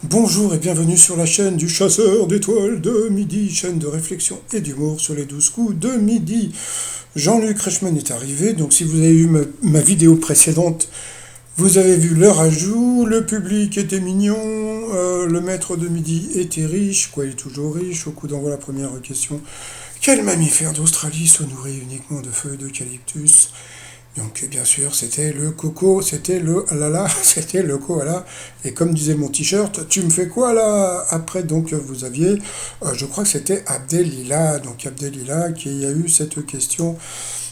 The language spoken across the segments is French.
Bonjour et bienvenue sur la chaîne du chasseur d'étoiles de midi, chaîne de réflexion et d'humour sur les 12 coups de midi. Jean-Luc Reichmann est arrivé, donc si vous avez eu ma vidéo précédente, vous avez vu le rajout, le public était mignon, le maître de midi était riche, quoi il est toujours riche, au coup d'envoi la première question. Quel mammifère d'Australie se nourrit uniquement de feuilles d'eucalyptus? Donc bien sûr, c'était le coco, c'était le lala, c'était le koala. Et comme disait mon t-shirt, tu me fais quoi là? Après, donc vous aviez, je crois que c'était Abdelila, donc Abdelila qui a eu cette question.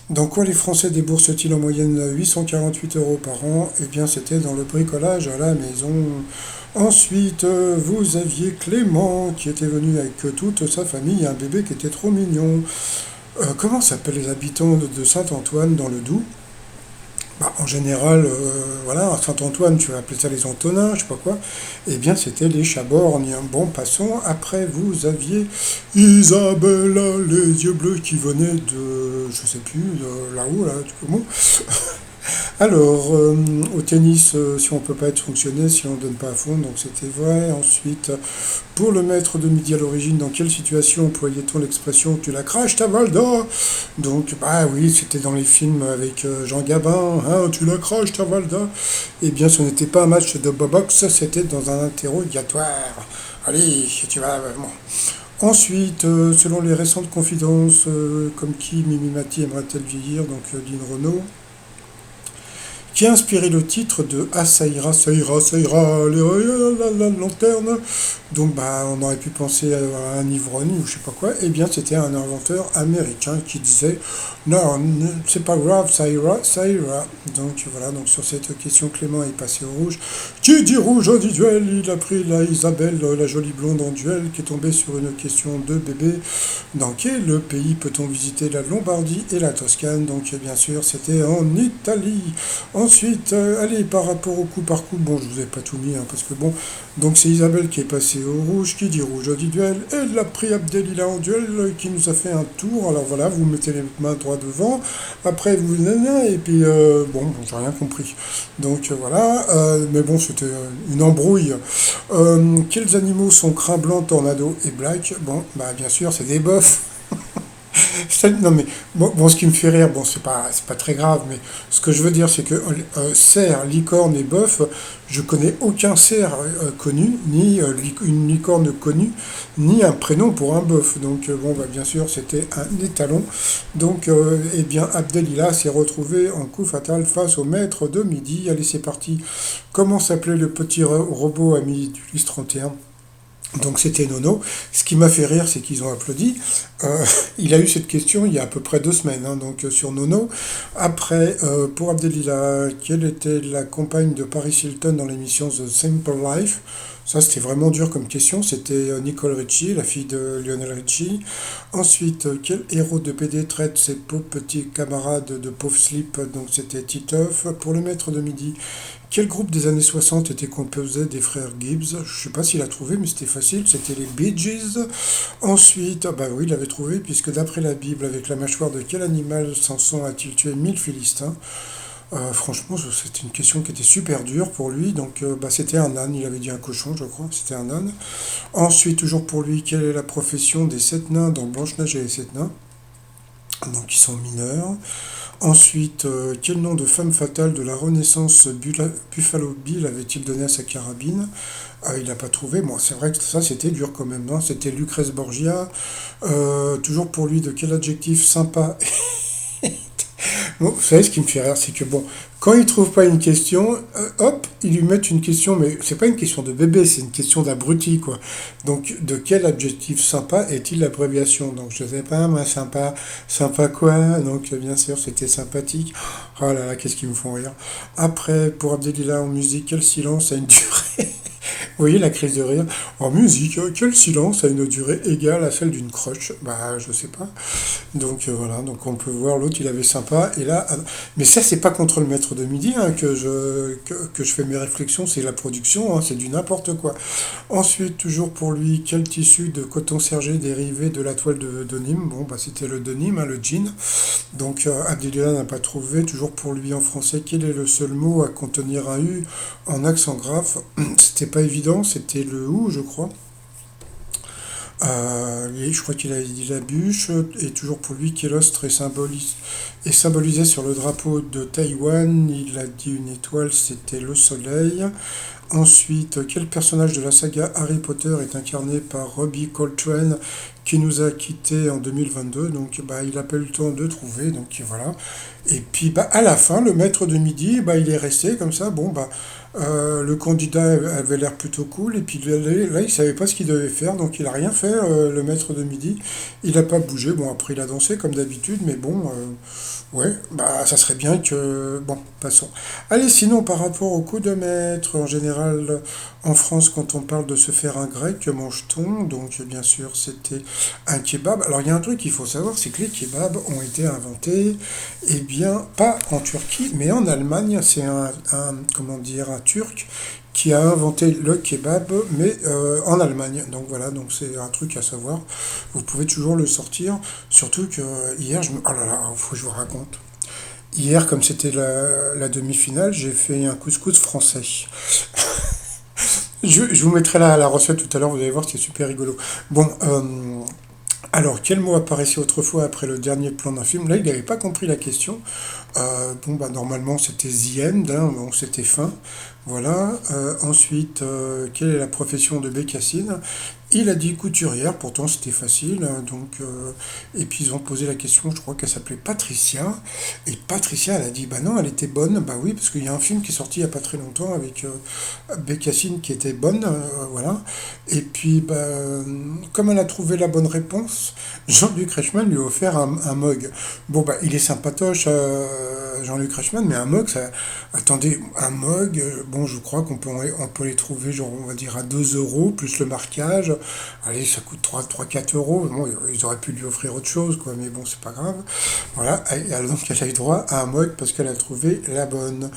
Dans quoi les Français déboursent-ils en moyenne 848 euros par an? Eh bien, c'était dans le bricolage à la maison. Ensuite, vous aviez Clément qui était venu avec toute sa famille, un bébé qui était trop mignon. Comment s'appellent les habitants de Saint-Antoine dans le Doubs? Bah, en général, voilà, à Saint-Antoine, tu vas appeler ça les Antonins, je sais pas quoi. Eh bien, c'était les Chaborgnes. Bon, passons. Après, vous aviez Isabella, les yeux bleus qui venaient de, je sais plus, de là-haut, là, du coup, alors, au tennis, si on peut pas être fonctionné, si on donne pas à fond, donc c'était vrai. Ensuite, pour le maître de midi à l'origine, dans quelle situation employait-on l'expression tu la craches ta Valda? Donc, bah oui, c'était dans les films avec Jean Gabin, hein, tu la craches ta Valda. Eh bien, ce n'était pas un match de boxe, c'était dans un interrogatoire. Allez, tu vas. Bon. Ensuite, selon les récentes confidences, comme qui Mimi Mati aimerait-elle vieillir, donc Lynn Renault qui a inspiré le titre de Ah ça ira, la lanterne. Donc bah on aurait pu penser à un ivrogne ou je sais pas quoi. Eh bien c'était un inventeur américain qui disait non, c'est pas grave, ça ira, ça ira. Donc voilà, donc sur cette question Clément est passé au rouge. Qui dit rouge au dit duel? Il a pris la Isabelle, la jolie blonde en duel, qui est tombée sur une question de bébé. Dans quel pays peut-on visiter la Lombardie et la Toscane? Donc bien sûr c'était en Italie. Ensuite, allez, par rapport au coup par coup, bon, je vous ai pas tout mis, hein, parce que bon, donc c'est Isabelle qui est passée au rouge, qui dit rouge au dit duel, elle a pris Abdelila en duel, qui nous a fait un tour, alors voilà, vous mettez les mains droit devant, après vous, nana, et puis, bon, j'ai rien compris. Donc voilà, mais bon, c'était une embrouille. Quels animaux sont crin blanc, tornado et black? Bon, bah bien sûr, c'est des bœufs. Non mais bon, ce qui me fait rire, bon c'est pas très grave, mais ce que je veux dire c'est que cerf, licorne et bœuf, je connais aucun cerf connu, ni une licorne connue, ni un prénom pour un bœuf. Donc bon bah bien sûr c'était un étalon. Donc eh bien Abdelila s'est retrouvé en coup fatal face au maître de midi. Allez c'est parti. Comment s'appelait le petit robot ami du Lys 31? Donc c'était Nono. Ce qui m'a fait rire, c'est qu'ils ont applaudi. Il a eu cette question il y a à peu près 2 semaines, hein, donc sur Nono. Après, pour Abdelila, quelle était la compagne de Paris Hilton dans l'émission The Simple Life? Ça, c'était vraiment dur comme question. C'était Nicole Richie, la fille de Lionel Richie. Ensuite, quel héros de PD traite ses pauvres petits camarades de pauvres slip? Donc c'était Titeuf. Pour le maître de midi, quel groupe des années 60 était composé des frères Gibbs? Je ne sais pas s'il a trouvé, mais c'était facile, c'était les Bee Gees. Ensuite, ah bah oui, il avait trouvé, puisque d'après la Bible, avec la mâchoire de quel animal Samson a-t-il tué 1000 Philistins? Franchement, c'était une question qui était super dure pour lui, donc bah, c'était un âne, il avait dit un cochon, je crois, c'était un âne. Ensuite, toujours pour lui, quelle est la profession des 7 nains dans Blanche-Neige et les 7 nains? Donc ils sont mineurs. Ensuite, quel nom de femme fatale de la Renaissance Buffalo Bill avait-il donné à sa carabine? Il n'a pas trouvé. Bon, c'est vrai que ça, c'était dur quand même, hein. C'était Lucrèce Borgia. Toujours pour lui, de quel adjectif sympa? Bon, vous savez, ce qui me fait rire, c'est que bon, quand ils trouvent pas une question, hop, ils lui mettent une question, mais c'est pas une question de bébé, c'est une question d'abruti, quoi. Donc, de quel adjectif sympa est-il l'abréviation? Donc, je sais pas, moi, sympa, sympa quoi? Donc, bien sûr, c'était sympathique. Oh là là, qu'est-ce qu'ils me font rire. Après, pour Abdelila en musique, quel silence a une durée? Vous voyez la crise de rire. En musique, quel silence a une durée égale à celle d'une crush? Bah, je sais pas. Donc voilà, donc on peut voir l'autre, il avait sympa. Et là, mais ça, c'est pas contre le maître de midi hein, que je fais mes réflexions, c'est la production, hein, c'est du n'importe quoi. Ensuite, toujours pour lui, quel tissu de coton sergé dérivé de la toile de Nîmes? Bon, bah, c'était le de Nîmes, hein, le jean. Donc, Abdillah n'a pas trouvé. Toujours pour lui en français, quel est le seul mot à contenir un U en accent grave? C'était pas évident, c'était le OU, je crois. Je crois qu'il a dit la bûche, et toujours pour lui, quel astre est symbolisé sur le drapeau de Taïwan? Il a dit une étoile, c'était le soleil. Ensuite, quel personnage de la saga Harry Potter est incarné par Robbie Coltrane qui nous a quittés en 2022? Donc, bah, il a pas eu le temps de trouver, donc voilà. Et puis, bah, à la fin, le maître de midi, bah, il est resté comme ça. Bon, bah, le candidat avait l'air plutôt cool, et puis là, il savait pas ce qu'il devait faire, donc il a rien fait, le maître de midi. Il a pas bougé. Bon, après, il a dansé comme d'habitude, mais bon, ouais, bah, ça serait bien que. Bon, passons. Allez, sinon, par rapport au coup de maître, en général, en France, quand on parle de se faire un grec, que mange-t-on? Donc, bien sûr, c'était un kebab. Alors, il y a un truc qu'il faut savoir, c'est que les kebabs ont été inventés, eh bien, pas en Turquie, mais en Allemagne. C'est comment dire, un Turc qui a inventé le kebab, mais en Allemagne. Donc voilà, donc c'est un truc à savoir. Vous pouvez toujours le sortir. Surtout que hier, oh là là, faut que je vous raconte. Hier, comme c'était la demi-finale, j'ai fait un couscous français. Je vous mettrai la recette tout à l'heure, vous allez voir, c'est super rigolo. Bon, alors, quel mot apparaissait autrefois après le dernier plan d'un film? Là, il n'avait pas compris la question. Bon, bah, normalement, c'était The End, hein, bon, c'était fin. Voilà. Ensuite, quelle est la profession de Bécassine? Il a dit couturière, pourtant c'était facile, hein, donc, et puis ils ont posé la question, je crois qu'elle s'appelait Patricia, et Patricia, elle a dit, bah non, elle était bonne, bah oui, parce qu'il y a un film qui est sorti il n'y a pas très longtemps avec Bécassine qui était bonne, voilà. Et puis, bah, comme elle a trouvé la bonne réponse, Jean-Luc Reichmann lui a offert un mug. Bon, bah, il est sympatoche, Jean-Luc Reichmann, mais un mug, ça. Attendez, un mug, bon, je crois on peut les trouver, genre, on va dire, à 2 euros, plus le marquage. Allez, ça coûte 4 euros. Bon, ils auraient pu lui offrir autre chose, quoi, mais bon, c'est pas grave. Voilà, donc elle a eu droit à un mug parce qu'elle a trouvé la bonne.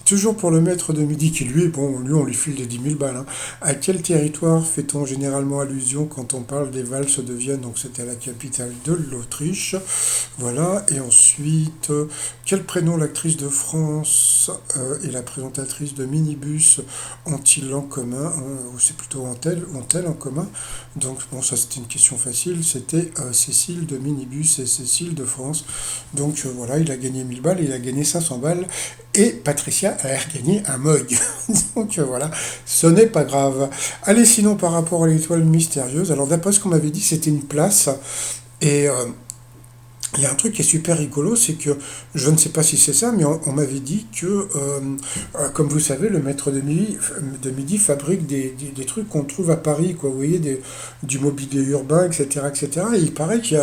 Toujours pour le maître de midi qui, lui, bon, lui, on lui file des 10 000 balles, hein. À quel territoire fait-on généralement allusion quand on parle des valses de Vienne? Donc, c'était la capitale de l'Autriche. Voilà, et ensuite, quel prénom l'actrice de France et la présentatrice de Minibus ont-ils en commun? Ou c'est plutôt ont-elles en commun? Donc, bon, ça c'était une question facile, c'était Cécile de Minibus et Cécile de France. Donc, voilà, il a gagné 1000 balles, il a gagné 500 balles, et Patricia a gagné un mug. Donc, voilà, ce n'est pas grave. Allez, sinon, par rapport à l'étoile mystérieuse, alors d'après ce qu'on m'avait dit, c'était une place, et il y a un truc qui est super rigolo, c'est que je ne sais pas si c'est ça, mais on m'avait dit que, comme vous savez, le maître de midi fabrique des trucs qu'on trouve à Paris, quoi. Vous voyez, du mobilier urbain, etc., etc. Et il paraît qu'il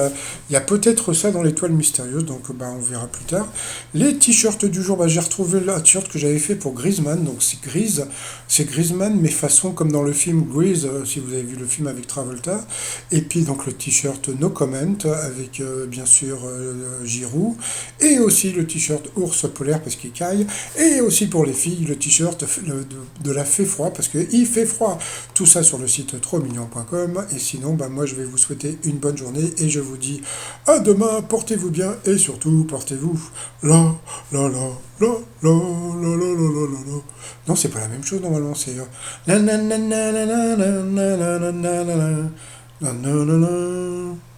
y a peut-être ça dans l'étoile mystérieuse, donc bah, on verra plus tard. Les t-shirts du jour, bah, j'ai retrouvé le t-shirt que j'avais fait pour Griezmann, donc c'est Griezmann, mais façon comme dans le film Grease, si vous avez vu le film avec Travolta. Et puis donc le t-shirt No Comment avec bien sûr Giroud, et aussi le t-shirt ours polaire parce qu'il caille, et aussi pour les filles le t-shirt de la fait froid parce qu'il fait froid. Tout ça sur le site trosmignon.com. Et sinon, bah, moi je vais vous souhaiter une bonne journée et je vous dis à demain, portez-vous bien et surtout portez-vous la la la la la la la la la la. Non, c'est pas la même chose normalement, c'est la la la la la la la la la la la la la la la la.